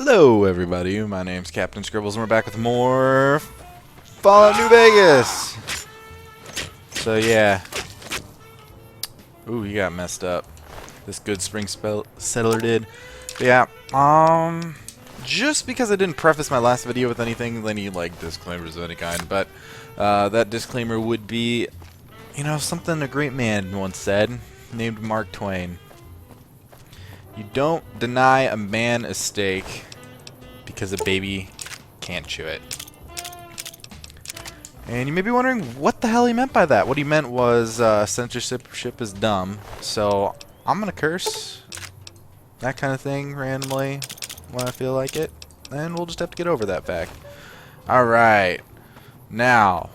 Hello everybody, my name's Captain Scribbles and we're back with more Fallout New Vegas! So yeah. Ooh, he got messed up. This good spring settler did. But yeah, just because I didn't preface my last video with anything, any like disclaimers of any kind, but that disclaimer would be, you know, something a great man once said, named Mark Twain. You don't deny a man a steak because a baby can't chew it. And you may be wondering what the hell he meant by that. What he meant was censorship is dumb. So I'm gonna curse that kind of thing randomly when I feel like it, and we'll just have to get over that fact. Alright, now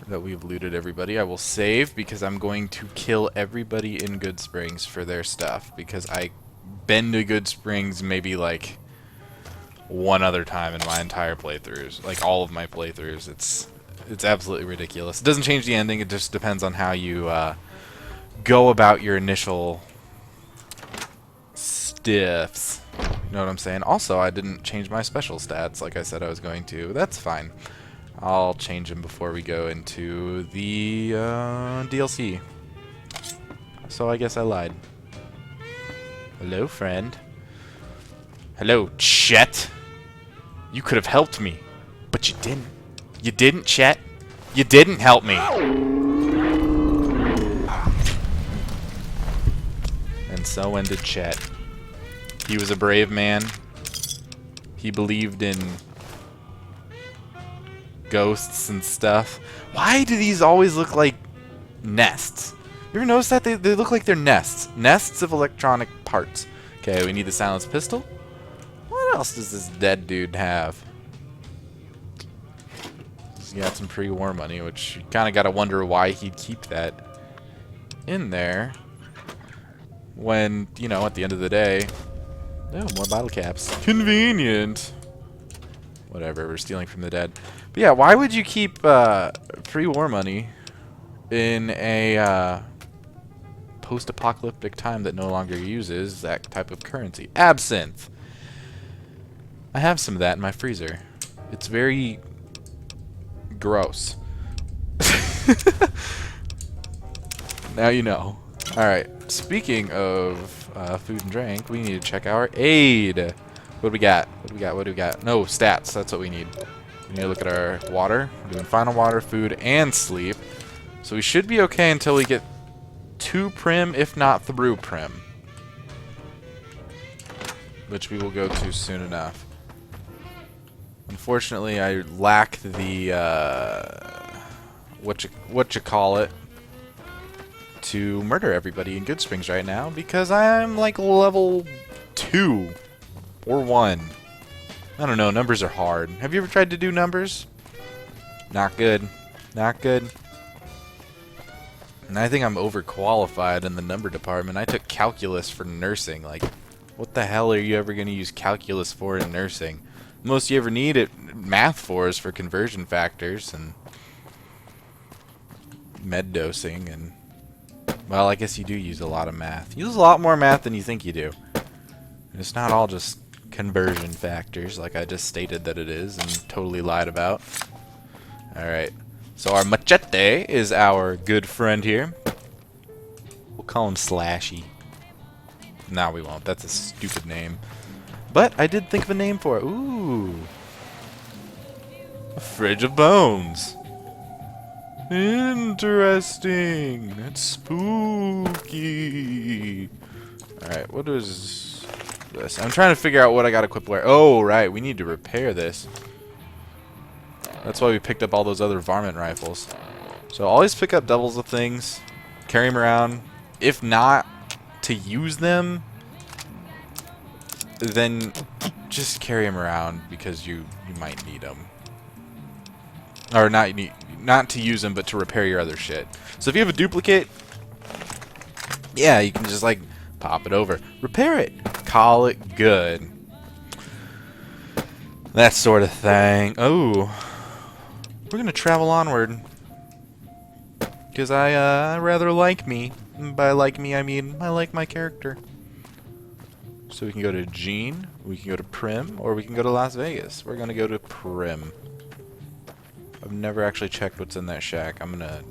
that we've looted everybody, I will save because I'm going to kill everybody in Good Springs for their stuff, because I been to Good Springs maybe like one other time in my entire playthroughs, like all of my playthroughs. It's absolutely ridiculous. It doesn't change the ending, it just depends on how you go about your initial stiffs. You know what I'm saying? Also, I didn't change my special stats like I said I was going to. That's fine. I'll change them before we go into the DLC. So I guess I lied. Hello, friend. Hello, Chet. You could have helped me, but you didn't. You didn't, Chet. You didn't help me. And so ended Chet. He was a brave man. He believed in ghosts and stuff. Why do these always look like nests? You ever notice that? They look like they're nests. Nests of electronic parts. Okay, we need the silenced pistol. What else does this dead dude have? He's got some pre-war money, which you kind of got to wonder why he'd keep that in there when, you know, at the end of the day, oh, more bottle caps. Convenient. Whatever, we're stealing from the dead. But yeah, why would you keep pre-war money in a post-apocalyptic time that no longer uses that type of currency? Absinthe. I have some of that in my freezer. It's very gross. Now you know. Alright, speaking of food and drink, we need to check our aid. What do we got? What do we got? What do we got? No, stats. That's what we need. We need to look at our water. We're doing final water, food, and sleep. So we should be okay until we get to Prim, if not through Prim. Which we will go to soon enough. Unfortunately, I lack the what you call it to murder everybody in Good Springs right now, because I'm like level 2 or 1. I don't know, numbers are hard. Have you ever tried to do numbers? Not good. Not good. And I think I'm overqualified in the number department. I took calculus for nursing. Like, what the hell are you ever going to use calculus for in nursing? Most you ever need it math for is for conversion factors and med dosing, and well, I guess you do use a lot of math. You use a lot more math than you think you do. And it's not all just conversion factors like I just stated that it is and totally lied about. Alright, so our machete is our good friend here. We'll call him Slashy. No, we won't. That's a stupid name. But I did think of a name for it. Ooh. A fridge of bones. Interesting. It's spooky. Alright, what is this? I'm trying to figure out what I got equipped where. Oh, right. We need to repair this. That's why we picked up all those other varmint rifles. So always pick up doubles of things. Carry them around. If not to use them, then just carry them around because you might need them. Or not to use them, but to repair your other shit. So if you have a duplicate, yeah, you can just like pop it over, repair it, call it good. That sort of thing. Oh, we're gonna travel onward because I rather like me. By like me, I mean I like my character. So we can go to Gene, we can go to Prim, or we can go to Las Vegas. We're gonna go to Prim. I've never actually checked what's in that shack. I'm gonna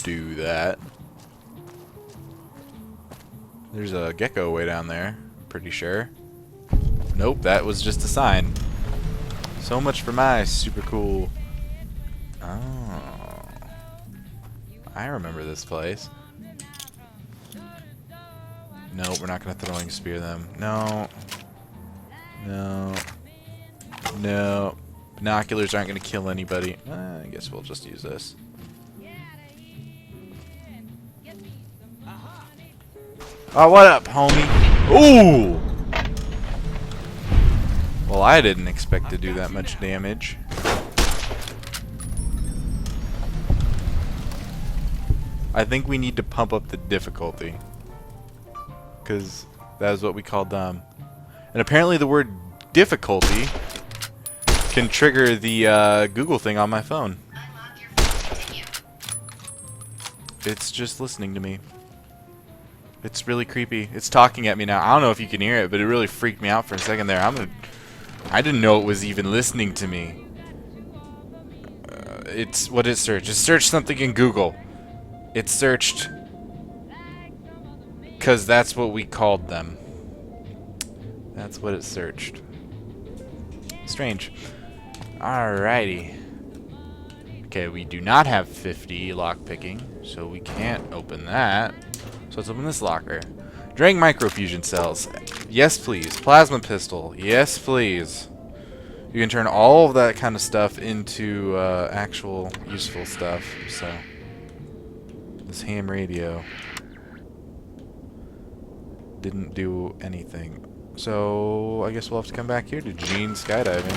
do that. There's a gecko way down there, pretty sure. Nope, that was just a sign. So much for my super cool. Oh, I remember this place. No, we're not gonna throwing spear them. No. No. No. Binoculars aren't gonna kill anybody. I guess we'll just use this. Oh, what up, homie? Ooh! Well, I didn't expect to do that much damage. I think we need to pump up the difficulty. Because that is what we call dumb. And apparently the word difficulty can trigger the Google thing on my phone. It's just listening to me. It's really creepy. It's talking at me now. I don't know if you can hear it, but it really freaked me out for a second there. I didn't know it was even listening to me. It's what it searched. It searched something in Google. It searched because that's what we called them. That's what it searched. Strange. Alrighty. Okay, we do not have 50 lockpicking, so we can't open that. So let's open this locker. Drain microfusion cells. Yes, please. Plasma pistol. Yes, please. You can turn all of that kind of stuff into actual useful stuff. So this ham radio didn't do anything. So I guess we'll have to come back here to Gene skydiving.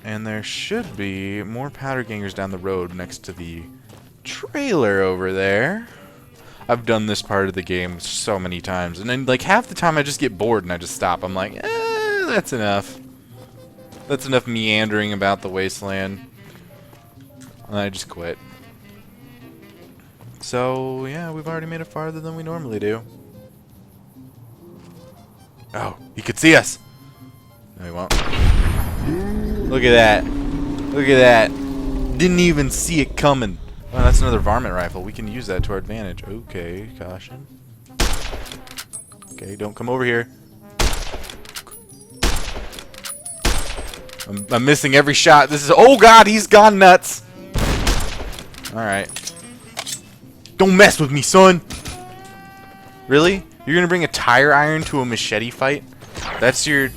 And there should be more powder gangers down the road next to the trailer over there. I've done this part of the game so many times, and then like half the time I just get bored and I just stop. I'm like, that's enough. That's enough meandering about the wasteland. And I just quit. So yeah, we've already made it farther than we normally do. Oh, he could see us. No, he won't. Look at that. Look at that. Didn't even see it coming. Oh, that's another varmint rifle. We can use that to our advantage. Okay, caution. Okay, don't come over here. I'm missing every shot. This is... Oh, God, he's gone nuts. Alright. Don't mess with me, son. Really? You're gonna bring a tire iron to a machete fight? That's your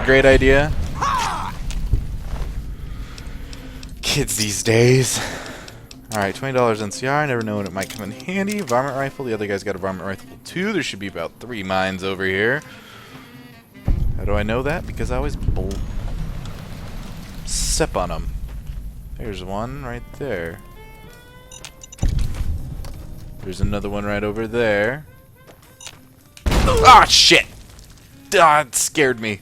great idea? Kids these days. Alright, $20 NCR. I never know when it might come in handy. Varmint rifle. The other guy's got a varmint rifle too. There should be about 3 mines over here. How do I know that? Because I always step on them. There's one right there. There's another one right over there. Ah, shit! Ah, it scared me.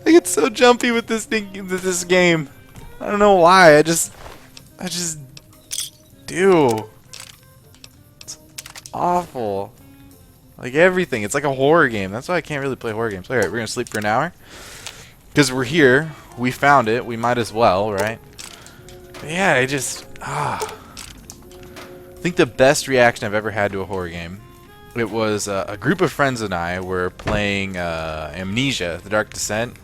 I get so jumpy with this thing, with this game. I don't know why. I just do. It's awful. Like everything. It's like a horror game. That's why I can't really play horror games. Alright, we're gonna sleep for an hour. Because we're here. We found it. We might as well, right? But yeah, I just... I think the best reaction I've ever had to a horror game, it was a group of friends and I were playing Amnesia, The Dark Descent.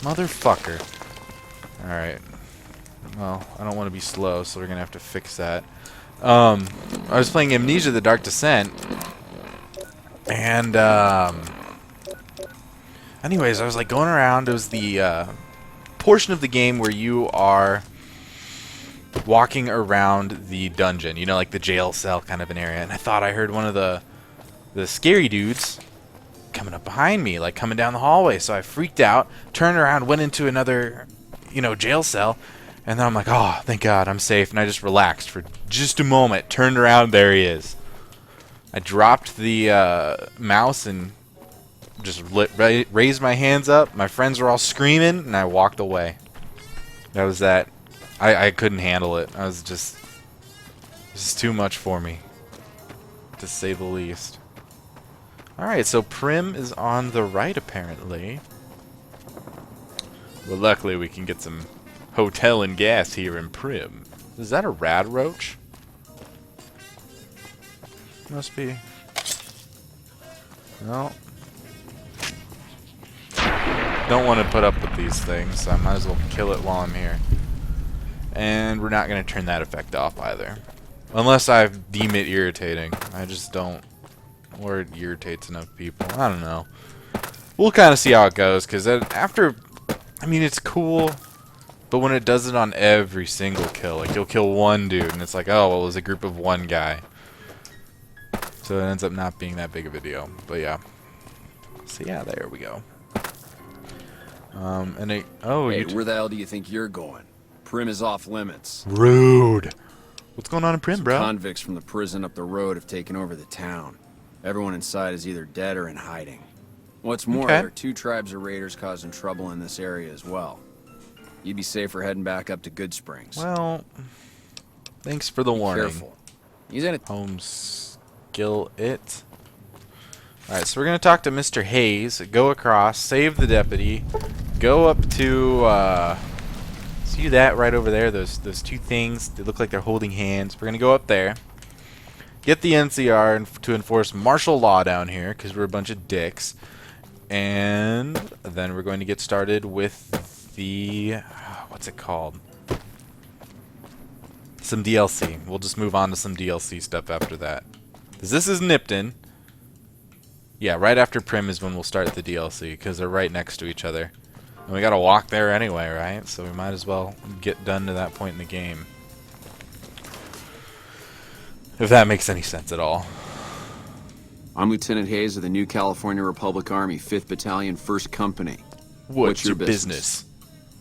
Motherfucker. Alright. Well, I don't want to be slow, so we're going to have to fix that. I was playing Amnesia, The Dark Descent. And, anyways, I was like going around. It was the portion of the game where you are walking around the dungeon, you know, like the jail cell kind of an area. And I thought I heard one of the scary dudes coming up behind me, like coming down the hallway. So I freaked out, turned around, went into another, you know, jail cell. And then I'm like, oh, thank God, I'm safe. And I just relaxed for just a moment, turned around, there he is. I dropped the mouse and just raised my hands up. My friends were all screaming, and I walked away. That was that. I couldn't handle it. I was just... This is too much for me, to say the least. Alright, so Prim is on the right, apparently. Well, luckily we can get some hotel and gas here in Prim. Is that a rad roach? Must be. No. Don't want to put up with these things, so I might as well kill it while I'm here. And we're not going to turn that effect off either. Unless I deem it irritating. I just don't. Or it irritates enough people. I don't know. We'll kind of see how it goes, because after... I mean, it's cool, but when it does it on every single kill, like you'll kill one dude, and it's like, oh, well, it was a group of one guy. So it ends up not being that big of a deal. But yeah. So yeah, there we go. And they... Oh, hey, where the hell do you think you're going? Prim is off limits. Rude. What's going on in Prim, bro? Convicts from the prison up the road have taken over the town. Everyone inside is either dead or in hiding. What's more, there are 2 tribes of raiders causing trouble in this area as well. You'd be safer heading back up to Good Springs. Well, thanks for the warning. Careful. He's in it. Home skill it. Alright, so we're going to talk to Mr. Hayes, go across, save the deputy, go up to, see that right over there, those 2 things, they look like they're holding hands. We're going to go up there, get the NCR to enforce martial law down here, because we're a bunch of dicks, and then we're going to get started with the, what's it called? Some DLC. We'll just move on to some DLC stuff after that. Because this is Nipton. Yeah, right after Prim is when we'll start the DLC, because they're right next to each other. And we gotta walk there anyway, right? So we might as well get done to that point in the game. If that makes any sense at all. I'm Lieutenant Hayes of the New California Republic Army, 5th Battalion, 1st Company. What's your business?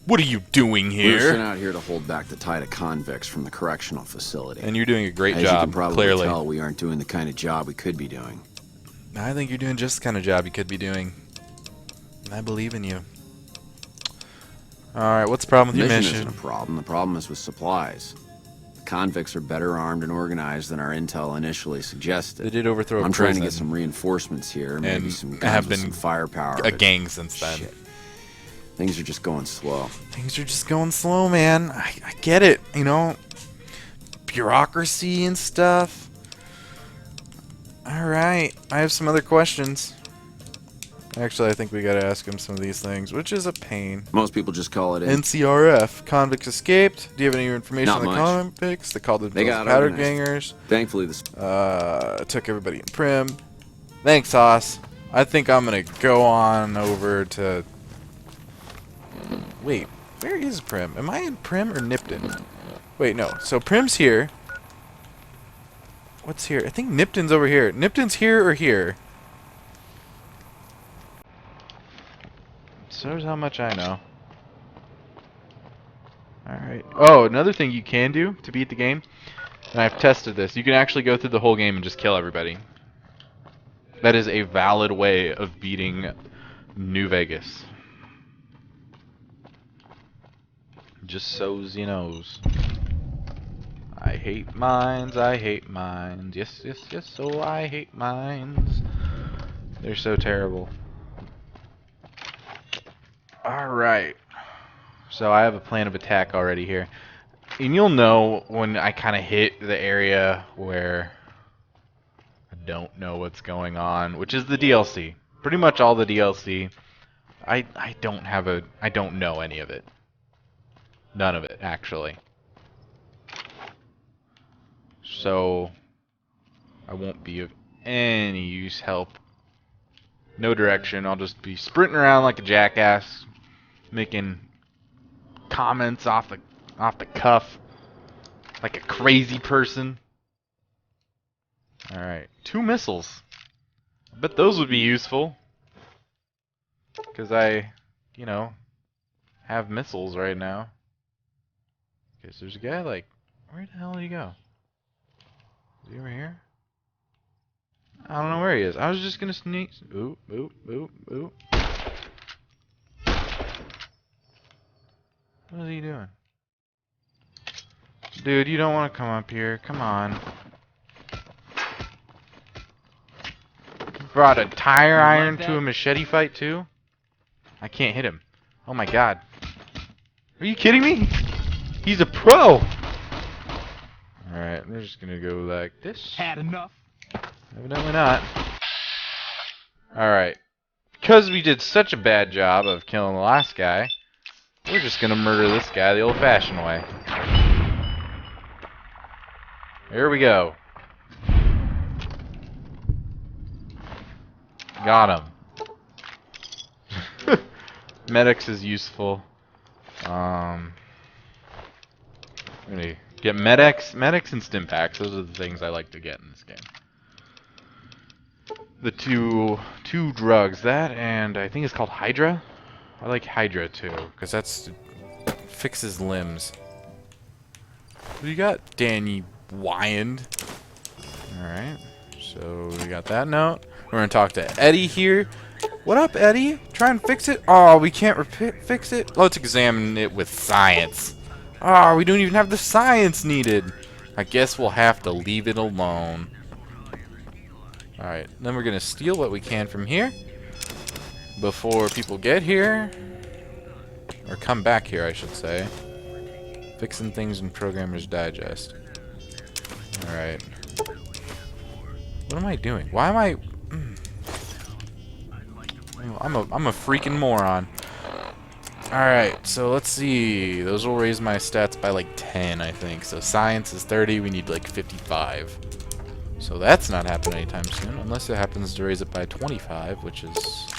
What are you doing here? We're sent out here to hold back the tide of convicts from the correctional facility. And you're doing a great As job, you can probably clearly. tell, we aren't doing the kind of job we could be doing. I think you're doing just the kind of job you could be doing. I believe in you. Alright, what's the problem with your mission? Isn't a problem. The problem is with supplies. The convicts are better armed and organized than our intel initially suggested. They did overthrow a prison. I'm trying to get some reinforcements here, maybe some guns with some firepower. A gang since then. Shit. Things are just going slow. Things are just going slow, man. I get it, you know. Bureaucracy and stuff. Alright, I have some other questions. Actually, I think we gotta ask him some of these things, which is a pain. Most people just call it NCRF. Convicts escaped. Do you have any information Not on the much. convicts? They called They themselves got powder organized. gangers. Thankfully, this. Took everybody in Prim. Thanks, Haas. I think I'm gonna go on over to... Wait, where is Prim? Am I in Prim or Nipton? Wait, no. So Prim's here. What's here? I think Nipton's over here. Nipton's here or here? So there's how much I know. Alright. Oh, another thing you can do to beat the game, and I've tested this, you can actually go through the whole game and just kill everybody. That is a valid way of beating New Vegas. Just so's you knows. I hate mines, I hate mines. Yes, yes, yes, so I hate mines. They're so terrible. Alright. So I have a plan of attack already here. And you'll know when I kind of hit the area where I don't know what's going on, which is the DLC. Pretty much all the DLC. I don't know any of it. None of it, actually. So I won't be of any use help. No direction. I'll just be sprinting around like a jackass, making comments off the cuff, like a crazy person. All right, 2 missiles. I bet those would be useful, because I, you know, have missiles right now. Okay, so there's a guy like, where the hell did he go? Is he over here? I don't know where he is. I was just gonna sneak. Oop, oop, oop, oop. What is he doing? Dude, you don't want to come up here. Come on. Brought a tire iron to a machete fight too? I can't hit him. Oh my god. Are you kidding me? He's a pro! Alright, we're just gonna go like this. Had enough. Evidently not. Alright. Because we did such a bad job of killing the last guy, we're just gonna murder this guy the old-fashioned way. Here we go. Got him. Medics is useful. We're gonna get medics and stim packs. Those are the things I like to get in this game. The two drugs, that and I think it's called Hydra. I like Hydra too, because that's fixes limbs. What do you got, Danny Wyand? Alright, so we got that note. We're gonna talk to Eddie here. What up, Eddie? Try and fix it? Oh, we can't fix it? Let's examine it with science. Oh, we don't even have the science needed. I guess we'll have to leave it alone. Alright, then we're gonna steal what we can from here before people get here. Or come back here, I should say. Fixing things in Programmer's Digest. Alright. What am I doing? Why am I... I'm a freaking moron. Alright, so let's see. Those will raise my stats by like 10, I think. So science is 30, we need like 55. So that's not happening anytime soon, unless it happens to raise it by 25, which is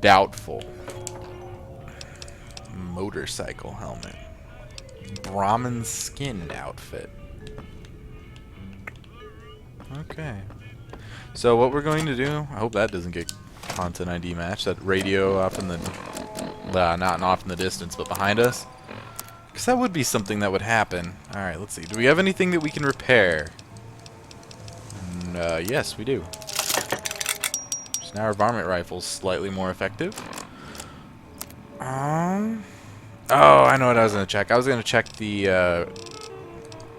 doubtful. Motorcycle helmet. Brahmin skinned outfit. Okay. So what we're going to do, I hope that doesn't get content ID matched, that radio off in the, not off in the distance, but behind us. Because that would be something that would happen. Alright, let's see. Do we have anything that we can repair? Yes, we do. So now our varmint rifle's slightly more effective. Oh, I know what I was going to check. I was going to check the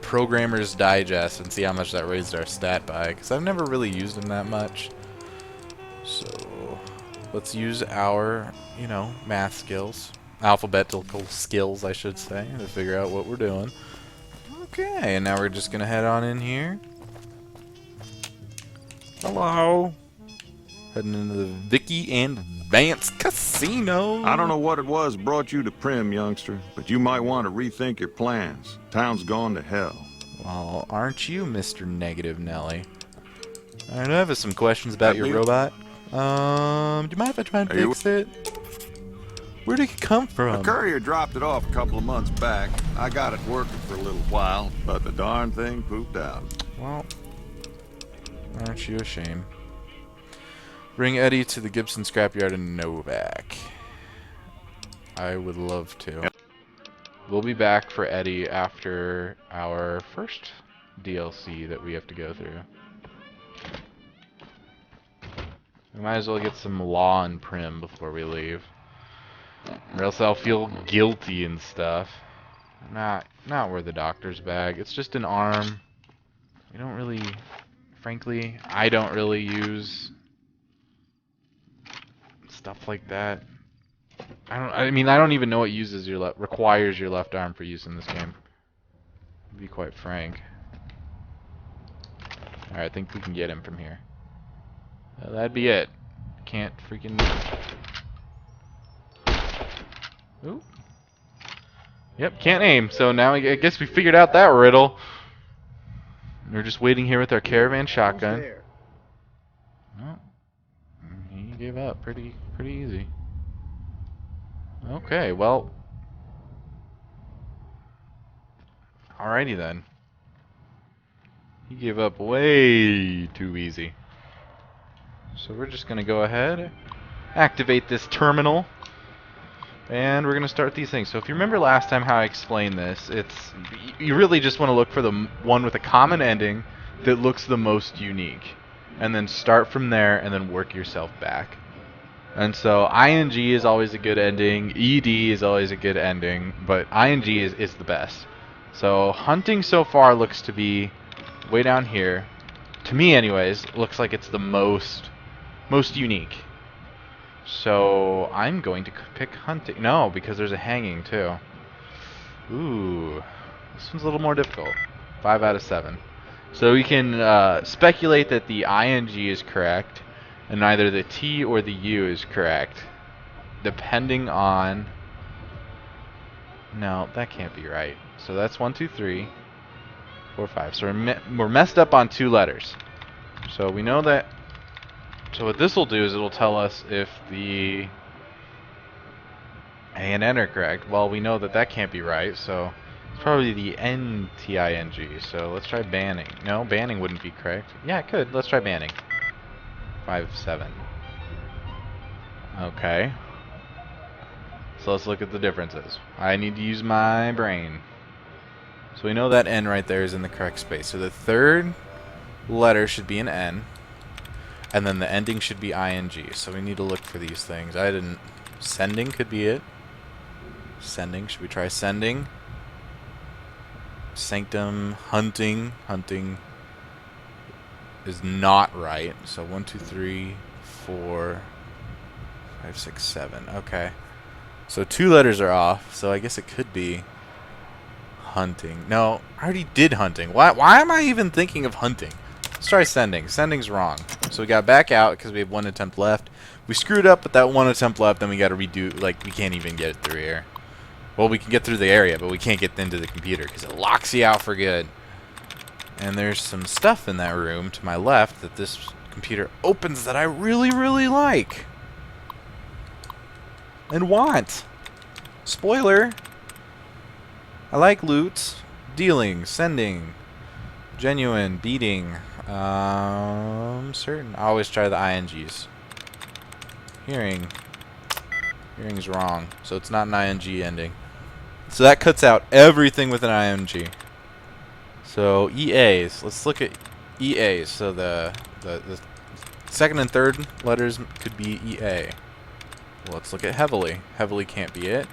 Programmer's Digest and see how much that raised our stat by, because I've never really used them that much. So let's use our, you know, math skills, alphabetical skills, I should say, to figure out what we're doing. Okay, and now we're just gonna head on in here. Hello. Heading into the Vicky and Vance Casino. I don't know what it was brought you to Prim, youngster, but you might want to rethink your plans. Town's gone to hell. Well, aren't you, Mr. Negative Nelly? Alright, I have some questions about your robot. Do you mind if I try and fix it? Where did it come from? A courier dropped it off a couple of months back. I got it working for a little while, but the darn thing pooped out. Well, aren't you ashamed? Bring Eddie to the Gibson scrapyard in Novak. I would love to. We'll be back for Eddie after our first DLC that we have to go through. We might as well get some law and Prim before we leave. Or else I'll feel guilty and stuff. Not worth the doctor's bag. It's just an arm. We don't really... Frankly, I don't really use stuff like that. I don't even know what uses your requires your left arm for use in this game. To be quite frank. Alright, I think we can get him from here. That'd be it. Can't freaking... Ooh. Yep, can't aim. So now I guess we figured out that riddle. We're just waiting here with our caravan shotgun. Oh, he gave up pretty easy. Okay, well. Alrighty then. He gave up way too easy. So we're just gonna go ahead, activate this terminal, and we're gonna start these things. So if you remember last time how I explained this, you really just want to look for the one with a common ending that looks the most unique, and then start from there and then work yourself back. And so ing is always a good ending, ed is always a good ending, but ing is the best. So hunting so far looks to be way down here. To me anyways, looks like it's the most unique. So I'm going to pick hunting. No, because there's a hanging too. Ooh, this one's a little more difficult. 5 out of 7. So we can speculate that the ing is correct, and neither the T or the U is correct, depending on... No, that can't be right. So that's 1, 2, 3, 4, 5. So we're messed up on 2 letters. So we know that... So what this will do is it'll tell us if the A and N are correct. Well, we know that that can't be right, so it's probably the NTING. So let's try banning. No, banning wouldn't be correct. Yeah, it could. Let's try banning. 5, 7. Okay. So let's look at the differences. I need to use my brain. So we know that N right there is in the correct space. So the third letter should be an N. And then the ending should be ing. So we need to look for these things. I didn't... Sending could be it. Sending. Should we try sending? Sanctum. Hunting. Hunting is not right. So 1, 2, 3, 4, 5, 6, 7. Okay. So 2 letters are off. So I guess it could be hunting. No, I already did hunting. Why am I even thinking of hunting? Let's try sending. Sending's wrong. So we got back out because we have 1 attempt left. We screwed up with that 1 attempt left, then we got to redo. Like, we can't even get it through here. Well, we can get through the area, but we can't get into the computer because it locks you out for good. And there's some stuff in that room to my left that this computer opens that I really, really like. And want. Spoiler. I like loot. Dealing. Sending. Genuine. Beating. Certain. I always try the INGs. Hearing. Hearing's wrong. So it's not an ING ending. So that cuts out everything with an ING. So EAs. Let's look at EAs. So the second and third letters could be EA. Well, let's look at heavily. Heavily can't be it.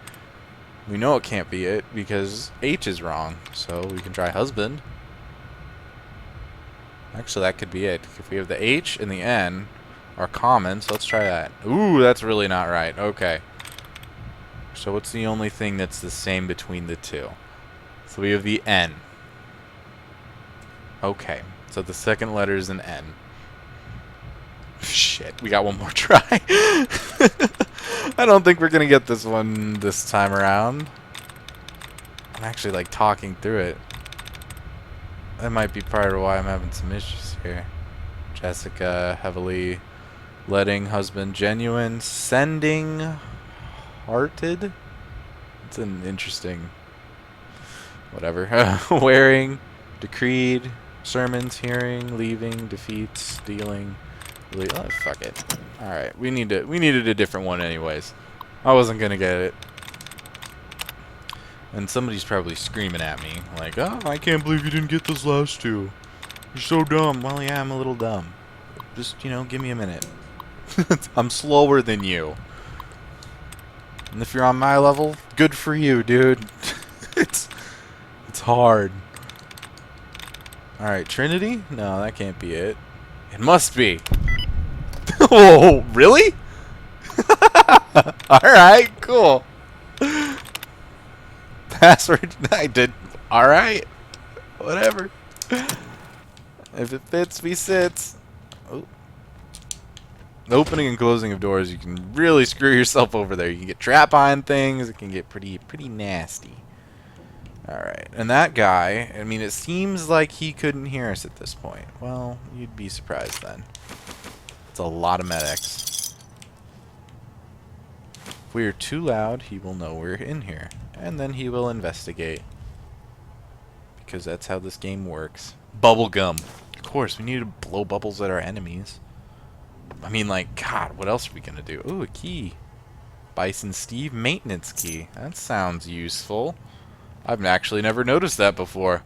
We know it can't be it because H is wrong. So we can try husband. Actually, that could be it. If we have the H and the N are common, so let's try that. Ooh, that's really not right. Okay. So what's the only thing that's the same between the two? So we have the N. Okay. So the second letter is an N. Shit, we got one more try. I don't think we're going to get this one this time around. I'm actually like talking through it. That might be part of why I'm having some issues here. Jessica, heavily, letting, husband, genuine, sending, hearted. It's an interesting, whatever. Wearing, decreed, sermons, hearing, leaving, defeats, dealing. Oh, fuck it. All right, we needed a different one anyways. I wasn't gonna get it. And somebody's probably screaming at me, like, oh, I can't believe you didn't get those last 2. You're so dumb. Well, yeah, I'm a little dumb. Just, you know, give me a minute. I'm slower than you. And if you're on my level, good for you, dude. It's hard. Alright, Trinity? No, that can't be it. It must be. Oh, really? Alright, cool. Password. I did. Alright. Whatever. If it fits, we sits. Oh. Opening and closing of doors, you can really screw yourself over there. You can get trapped behind things. It can get pretty nasty. Alright. And that guy, I mean, it seems like he couldn't hear us at this point. Well, you'd be surprised then. It's a lot of medics. If we are too loud, he will know we're in here. And then he will investigate. Because that's how this game works. Bubblegum. Of course, we need to blow bubbles at our enemies. I mean, like, God, what else are we going to do? Ooh, a key. Bison Steve maintenance key. That sounds useful. I've actually never noticed that before.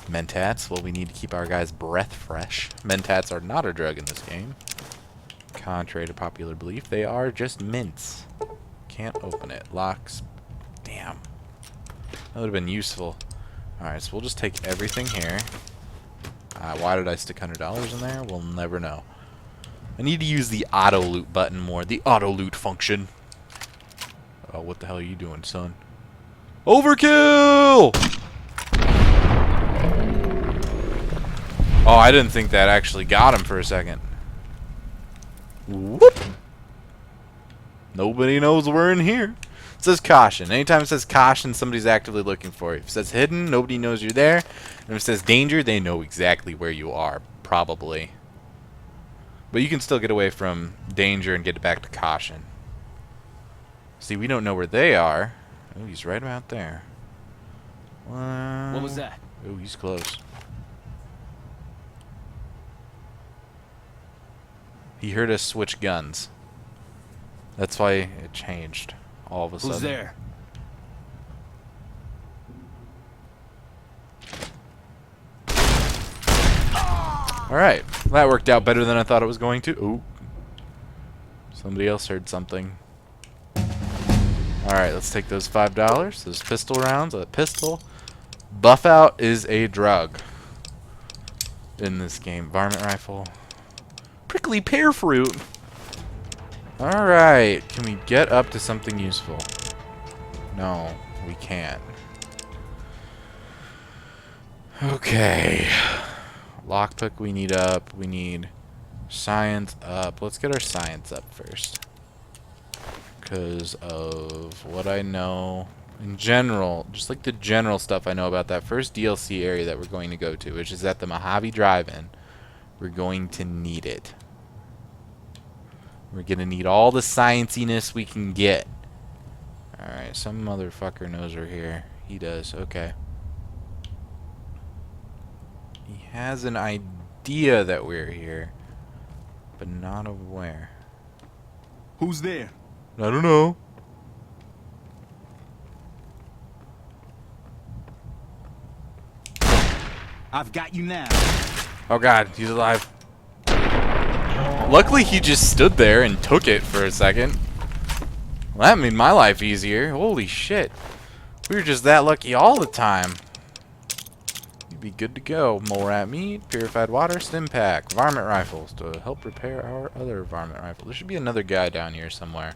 Mentats. Well, we need to keep our guys' breath fresh. Mentats are not a drug in this game. Contrary to popular belief, they are just mints. Can't open it. Locks. Damn. That would have been useful. Alright, so we'll just take everything here. Why did I stick $100 in there? We'll never know. I need to use the auto loot button more. The auto loot function. Oh, what the hell are you doing, son? Overkill! Oh, I didn't think that actually got him for a second. Whoop! Nobody knows we're in here. It says caution. Anytime it says caution, somebody's actively looking for you. If it says hidden, nobody knows you're there. And if it says danger, they know exactly where you are, probably. But you can still get away from danger and get back to caution. See, we don't know where they are. Oh, he's right about there. Well, What was that? Oh, he's close. He heard us switch guns. That's why it changed all of a sudden. Who's there? Alright, that worked out better than I thought it was going to. Ooh. Somebody else heard something. Alright, let's take those $5. Those pistol rounds. A pistol. Buff out is a drug in this game. Varmint rifle. Prickly pear fruit. Alright, can we get up to something useful? No, we can't. Okay. Lockpick we need up. We need science up. Let's get our science up first. Because of what I know in general, just like the general stuff I know about that first DLC area that we're going to go to, which is at the Mojave Drive-In. We're going to need it. We're going to need all the scienciness we can get. Alright, some motherfucker knows we're here. He does, okay. He has an idea that we're here, but not of where. Who's there? I don't know. I've got you now. Oh god, he's alive. Luckily he just stood there and took it for a second. Well, that made my life easier. Holy shit. We were just that lucky all the time. You'd be good to go. Mole rat meat, purified water, stim pack, varmint rifles to help repair our other varmint rifle. There should be another guy down here somewhere.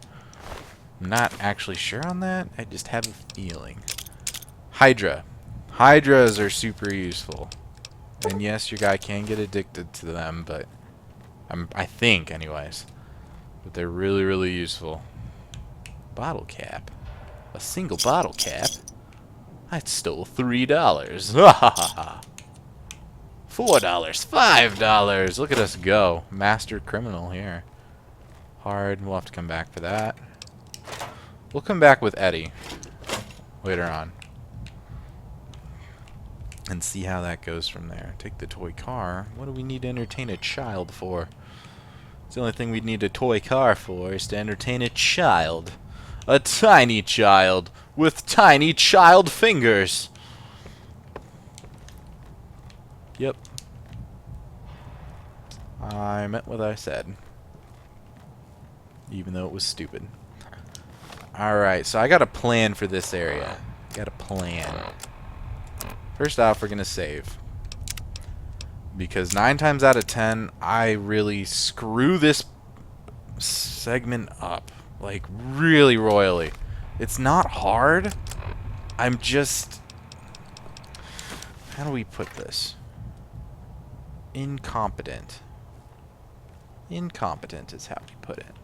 I'm not actually sure on that. I just have a feeling. Hydra. Hydras are super useful. And yes, your guy can get addicted to them, but I think anyways. But they're really, really useful. Bottle cap. A single bottle cap? I stole $3. $4. $5. Look at us go. Master criminal here. Hard. We'll have to come back for that. We'll come back with Eddie later on. And see how that goes from there. Take the toy car. What do we need to entertain a child for? It's the only thing we'd need a toy car for is to entertain a child. A tiny child with tiny child fingers. Yep. I meant what I said. Even though it was stupid. Alright, so I got a plan for this area. Got a plan. First off, we're going to save. Because 9 times out of 10, I really screw this segment up. Like, really royally. It's not hard. I'm just... How do we put this? Incompetent. Incompetent is how we put it.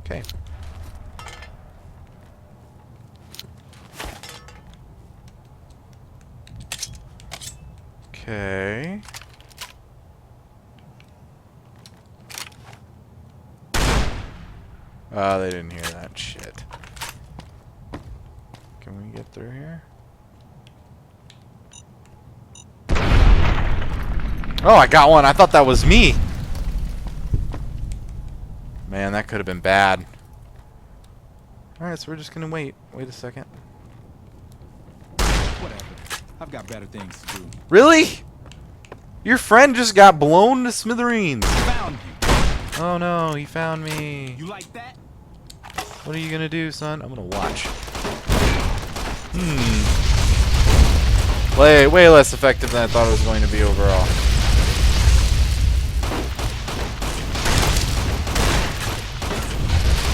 Okay. Okay. Oh, they didn't hear that shit. Can we get through here? Oh, I got one. I thought that was me. Man, that could have been bad. Alright, so we're just gonna wait. Wait a second. Whatever. I've got better things to do. Really? Your friend just got blown to smithereens. Found you. Oh no, he found me. You like that? What are you gonna do, son? I'm gonna watch. Way less effective than I thought it was going to be overall.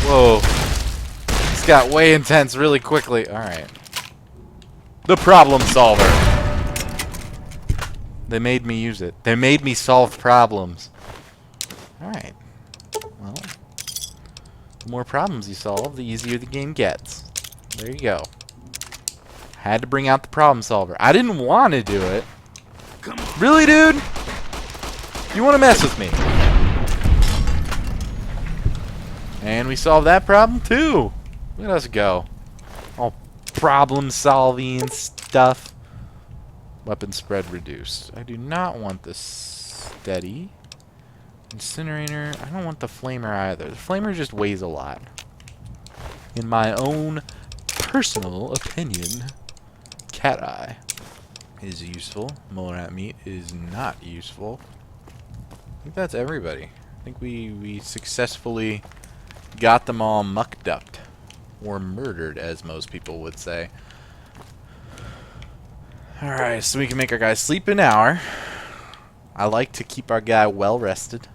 Whoa. This got way intense really quickly. Alright. The problem solver. They made me use it. They made me solve problems. Alright. Well, the more problems you solve, the easier the game gets. There you go. Had to bring out the problem solver. I didn't want to do it. Come on. Really, dude? You want to mess with me? And we solved that problem too. Look at us go. All problem solving stuff. Weapon spread reduced. I do not want the steady. Incinerator. I don't want the flamer either. The flamer just weighs a lot. In my own personal opinion, cat eye is useful. Mole rat meat is not useful. I think that's everybody. I think we successfully got them all mucked up. Or murdered, as most people would say. Alright, so we can make our guy sleep an hour. I like to keep our guy well rested.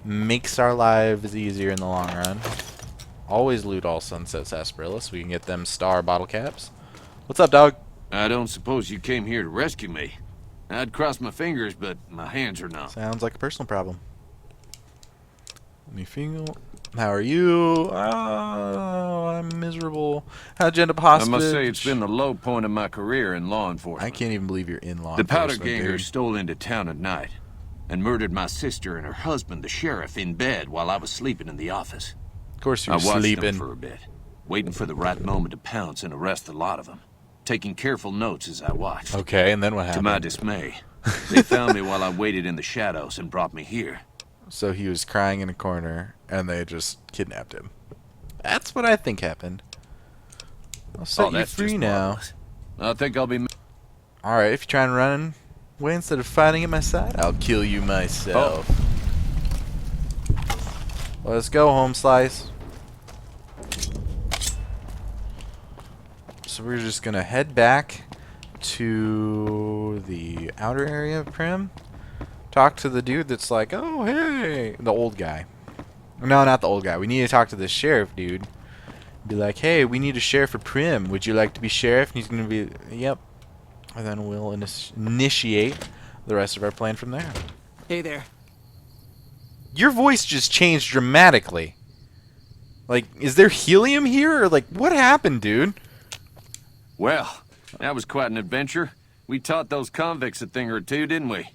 Makes our lives easier in the long run. Always loot all Sunset Sarsaparilla so we can get them star bottle caps. What's up, dog? I don't suppose you came here to rescue me. I'd cross my fingers, but my hands are numb. Sounds like a personal problem. Let me feel. How are you? Oh, I'm miserable. How'd you end up hostage? I must say it's been the low point of my career in law enforcement. I can't even believe you're in law The powder enforcement, gangers dude. stole into town at night and murdered my sister and her husband, the sheriff, in bed while I was sleeping in the office. Of course I you're watched sleeping. them for a bit, waiting for the right moment to pounce and arrest the lot of them, taking careful notes as I watched. Okay, and then what To happened? my dismay, they found me while I waited in the shadows and brought me here. So he was crying in a corner, and they just kidnapped him. That's what I think happened. I'll set you that's free just now. marvelous. I think I'll be... Alright, if you try and run away instead of fighting at my side, I'll kill you myself. Let's go, home slice. So we're just gonna head back to the outer area of Prim. Talk to the dude that's like, oh, hey, the old guy. No, not the old guy. We need to talk to the sheriff, dude. Be like, hey, we need a sheriff for Prim. Would you like to be sheriff? And he's going to be, yep. And then we'll initiate the rest of our plan from there. Hey there. Your voice just changed dramatically. Like, is there helium here? Or, like, what happened, dude? Well, that was quite an adventure. We taught those convicts a thing or two, didn't we?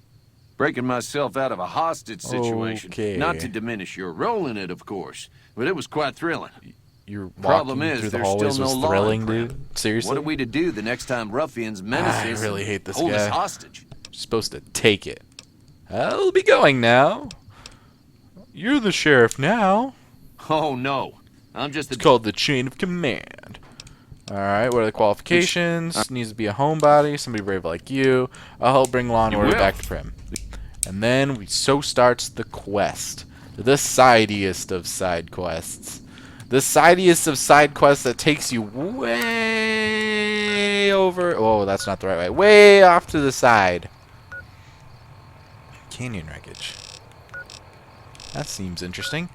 Breaking myself out of a hostage situation. Okay. Not to diminish your role in it, of course, but it was quite thrilling. Your walking Problem is, through the there's hallways still no was law thrilling, in Prim. dude. Seriously? What are we to do the next time ruffians menace I us really and hate this hold guy. us hostage? Supposed to take it. I'll be going now. You're the sheriff now. Oh no, I'm just It's a... called the chain of command. Alright, what are the qualifications? Needs to be a homebody, somebody brave like you. I'll help bring law and You order will. back to Prim. And then so starts the quest. The sideiest of side quests. The sideiest of side quests that takes you way over... Oh, that's not the right way. Way off to the side. Canyon wreckage. That seems interesting.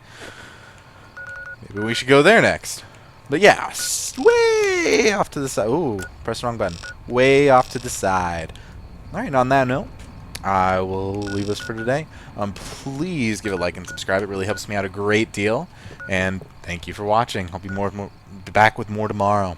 Maybe we should go there next. But yeah, way off to the side. Ooh, press the wrong button. Way off to the side. Alright, on that note, I will leave us for today. Please give a like and subscribe. It really helps me out a great deal. And thank you for watching. I'll be back with more tomorrow.